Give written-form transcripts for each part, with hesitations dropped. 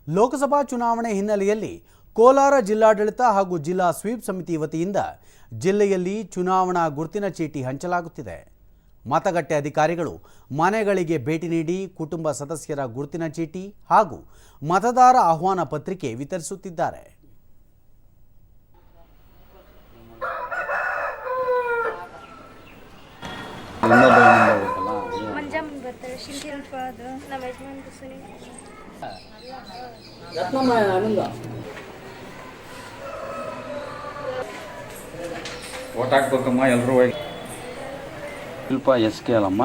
ಲೋಕಸಭಾ ಚುನಾವಣೆ ಹಿನ್ನೆಲೆಯಲ್ಲಿ ಕೋಲಾರ ಜಿಲ್ಲಾಡಳಿತ ಹಾಗೂ ಜಿಲ್ಲಾ ಸ್ವೀಪ್ ಸಮಿತಿ ವತಿಯಿಂದ ಜಿಲ್ಲೆಯಲ್ಲಿ ಚುನಾವಣಾ ಗುರುತಿನ ಚೀಟಿ ಹಂಚಲಾಗುತ್ತಿದೆ. ಮತಗಟ್ಟೆ ಅಧಿಕಾರಿಗಳು ಮನೆಗಳಿಗೆ ಭೇಟಿ ನೀಡಿ ಕುಟುಂಬ ಸದಸ್ಯರ ಗುರುತಿನ ಚೀಟಿ ಹಾಗೂ ಮತದಾರ ಆಹ್ವಾನ ಪತ್ರಿಕೆ ವಿತರಿಸುತ್ತಿದ್ದಾರೆ. ಓಟ್ ಹಾಕ್ಬೇಕಮ್ಮ ಎಲ್ಲರೂ ಹೋಗಿ ಸ್ವಲ್ಪ ಎಸ್ ಕೆ ಅಲ್ಲಮ್ಮ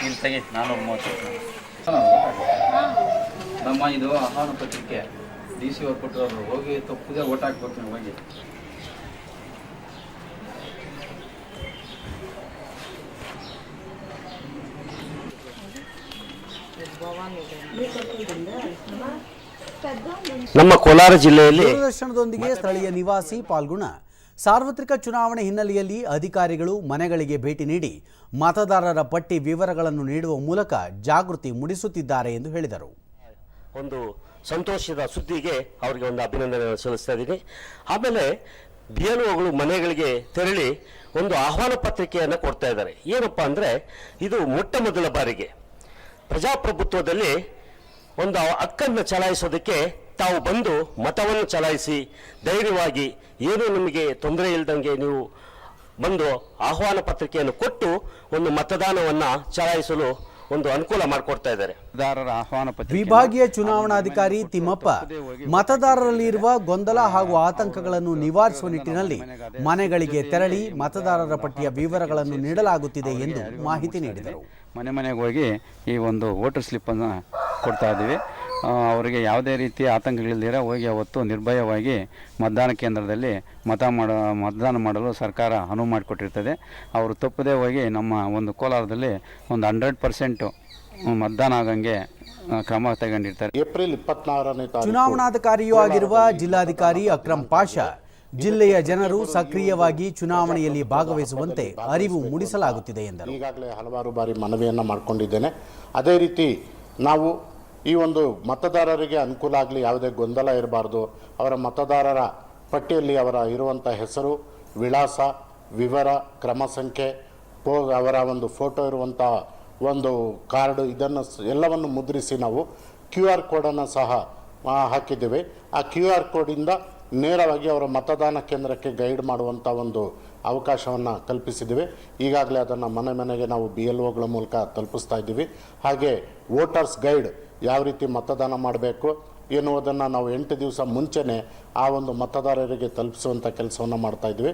ಇಲ್ಲಿ ತೆಗಿ 430 ನಮ್ಮ ಇದು ಆಹ್ವಾನ ಪತ್ರಿಕೆ ಡಿ ಸಿ ಅವ್ರು ಕೊಟ್ಟರು. ಹೋಗಿ ತಪ್ಪದೆ ಓಟ್ ಹಾಕ್ಬೇಕು ನೀವು ಹೋಗಿ. ನಮ್ಮ ಕೋಲಾರ ಜಿಲ್ಲೆಯಲ್ಲಿ ದೂರದರ್ಶನದೊಂದಿಗೆ ಸ್ಥಳೀಯ ನಿವಾಸಿ ಪಾಲ್ಗೊಂಡ ಸಾರ್ವತ್ರಿಕ ಚುನಾವಣೆ ಹಿನ್ನೆಲೆಯಲ್ಲಿ ಅಧಿಕಾರಿಗಳು ಮನೆಗಳಿಗೆ ಭೇಟಿ ನೀಡಿ ಮತದಾರರ ಪಟ್ಟಿ ವಿವರಗಳನ್ನು ನೀಡುವ ಮೂಲಕ ಜಾಗೃತಿ ಮೂಡಿಸುತ್ತಿದ್ದಾರೆ ಎಂದು ಹೇಳಿದರು. ಒಂದು ಸಂತೋಷದ ಸುದ್ದಿಗೆ ಅವರಿಗೆ ಒಂದು ಅಭಿನಂದನೆ ಸಲ್ಲಿಸ್ತಾ ಇದ್ದೀನಿ. ಆಮೇಲೆ ಬಿಎಲ್ಒಗಳು ಮನೆಗಳಿಗೆ ತೆರಳಿ ಒಂದು ಆಹ್ವಾನ ಪತ್ರಿಕೆಯನ್ನು ಕೊಡ್ತಾ ಇದ್ದಾರೆ. ಏನಪ್ಪಾ ಅಂದರೆ ಇದು ಮೊಟ್ಟ ಮೊದಲ ಬಾರಿಗೆ ಪ್ರಜಾಪ್ರಭುತ್ವದಲ್ಲಿ ಒಂದು ಹಕ್ಕನ್ನು ಚಲಾಯಿಸೋದಕ್ಕೆ ತಾವು ಬಂದು ಮತವನ್ನು ಚಲಾಯಿಸಿ ಧೈರ್ಯವಾಗಿ ಏನೂ ನಿಮಗೆ ತೊಂದರೆ ಇಲ್ಲದಂಗೆ ನೀವು ಬಂದು ಆಹ್ವಾನ ಪತ್ರಿಕೆಯನ್ನು ಕೊಟ್ಟು ಒಂದು ಮತದಾನವನ್ನು ಚಲಾಯಿಸಲು ಒಂದು ಅನುಕೂಲ ಮಾಡಿಕೊಡ್ತಾ ಇದ್ದಾರೆ. ವಿಭಾಗೀಯ ಚುನಾವಣಾಧಿಕಾರಿ ತಿಮ್ಮಪ್ಪ ಮತದಾರರಲ್ಲಿ ಇರುವ ಗೊಂದಲ ಹಾಗೂ ಆತಂಕಗಳನ್ನು ನಿವಾರಿಸುವ ನಿಟ್ಟಿನಲ್ಲಿ ಮನೆಗಳಿಗೆ ತೆರಳಿ ಮತದಾರರ ಪಟ್ಟಿಯ ವಿವರಗಳನ್ನು ನೀಡಲಾಗುತ್ತಿದೆ ಎಂದು ಮಾಹಿತಿ ನೀಡಿದರು. ಮನೆಗೆ ಹೋಗಿ ಈ ಒಂದು ವೋಟರ್ ಸ್ಲಿಪ್ಪನ್ನು ಕೊಡ್ತಾ ಇದ್ದೀವಿ. ಅವರಿಗೆ ಯಾವುದೇ ರೀತಿಯ ಆತಂಕಗಳಿಲ್ಲದಿರ ಹೋಗಿ ಅವತ್ತು ನಿರ್ಭಯವಾಗಿ ಮತದಾನ ಕೇಂದ್ರದಲ್ಲಿ ಮತದಾನ ಮಾಡಲು ಸರ್ಕಾರ ಅನುವು ಮಾಡಿಕೊಟ್ಟಿರ್ತದೆ. ಅವರು ತಪ್ಪದೇ ಹೋಗಿ ನಮ್ಮ ಒಂದು ಕೋಲಾರದಲ್ಲಿ ಒಂದು 100% ಮತದಾನ ಆಗಂಗೆ ಕ್ರಮ ತಗೊಂಡಿರ್ತಾರೆ. ಏಪ್ರಿಲ್ 24ನೇ ತಾರೀಕು ಚುನಾವಣಾಧಿಕಾರಿಯೂ ಆಗಿರುವ ಜಿಲ್ಲಾಧಿಕಾರಿ ಅಕ್ರಮ್ ಪಾಷಾ ಜಿಲ್ಲೆಯ ಜನರು ಸಕ್ರಿಯವಾಗಿ ಚುನಾವಣೆಯಲ್ಲಿ ಭಾಗವಹಿಸುವಂತೆ ಅರಿವು ಮೂಡಿಸಲಾಗುತ್ತಿದೆ ಎಂದರು. ಈಗಾಗಲೇ ಹಲವಾರು ಬಾರಿ ಮನವಿಯನ್ನು ಮಾಡಿಕೊಂಡಿದ್ದೇನೆ. ಅದೇ ರೀತಿ ನಾವು ಈ ಒಂದು ಮತದಾರರಿಗೆ ಅನುಕೂಲ ಆಗಲಿ, ಯಾವುದೇ ಗೊಂದಲ ಇರಬಾರ್ದು, ಅವರ ಮತದಾರರ ಪಟ್ಟಿಯಲ್ಲಿ ಅವರ ಇರುವಂಥ ಹೆಸರು, ವಿಳಾಸ, ವಿವರ, ಕ್ರಮ ಸಂಖ್ಯೆ, ಅವರ ಒಂದು ಫೋಟೋ ಇರುವಂಥ ಒಂದು ಕಾರ್ಡು, ಇದನ್ನು ಎಲ್ಲವನ್ನು ಮುದ್ರಿಸಿ ನಾವು QR ಕೋಡನ್ನು ಸಹ ಹಾಕಿದ್ದೇವೆ. ಆ QR ಕೋಡಿಂದ ನೇರವಾಗಿ ಅವರ ಮತದಾನ ಕೇಂದ್ರಕ್ಕೆ ಗೈಡ್ ಮಾಡುವಂಥ ಒಂದು ಅವಕಾಶವನ್ನು ಕಲ್ಪಿಸಿದ್ದೀವಿ. ಈಗಾಗಲೇ ಅದನ್ನು ಮನೆಗೆ ನಾವು BLOಗಳ ಮೂಲಕ ತಲುಪಿಸ್ತಾ ಇದ್ದೀವಿ. ಹಾಗೆ ವೋಟರ್ಸ್ ಗೈಡ್ ಯಾವ ರೀತಿ ಮತದಾನ ಮಾಡಬೇಕು ಎನ್ನುವುದನ್ನು ನಾವು 8 ದಿವಸ ಮುಂಚೆನೇ ಆ ಒಂದು ಮತದಾರರಿಗೆ ತಲುಪಿಸುವಂಥ ಕೆಲಸವನ್ನು ಮಾಡ್ತಾ ಇದ್ದೀವಿ.